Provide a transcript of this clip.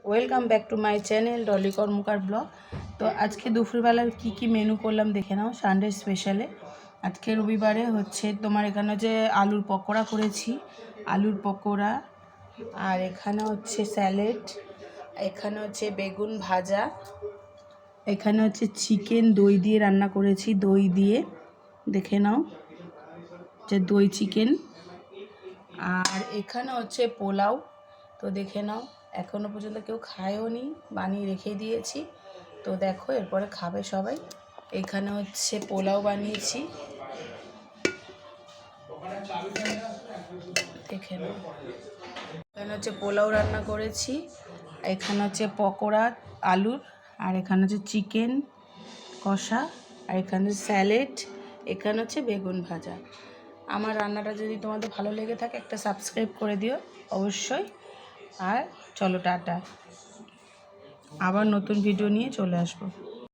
Welcome back to my channel Dolly Karmakar blog. তো আজকে দুপুরবেলার কি মেনু করলাম দেখে নাও। সানডে স্পেশালে আজকে রবিবারে হচ্ছে তোমার এখানে যে আলুর পকোড়া করেছি, আলুর পকোড়া, আর এখানে হচ্ছে স্যালাড, এখানে হচ্ছে বেগুন ভাজা, এখানে হচ্ছে চিকেন দই দিয়ে রান্না করেছি, দই দিয়ে দেখে নাও যে দই চিকেন, আর এখানে হচ্ছে পোলাও। তো দেখে নাও, এখনও পর্যন্ত কেউ খায়ও নি, বানিয়ে রেখে দিয়েছি। তো দেখো এরপরে খাবে সবাই। এখানে হচ্ছে পোলাও বানিয়েছি, দেখে নাও। এখানে হচ্ছে পোলাও রান্না করেছি, এখানে হচ্ছে পকোড়া আলুর, আর এখানে হচ্ছে চিকেন কষা, আর এখানে স্যালাড, এখানে হচ্ছে বেগুন ভাজা। আমার রান্নাটা যদি তোমাদের ভালো লেগে থাকে একটা সাবস্ক্রাইব করে দিও অবশ্যই। আর চলো টাটা, আবার নতুন ভিডিও নিয়ে চলে আসবো।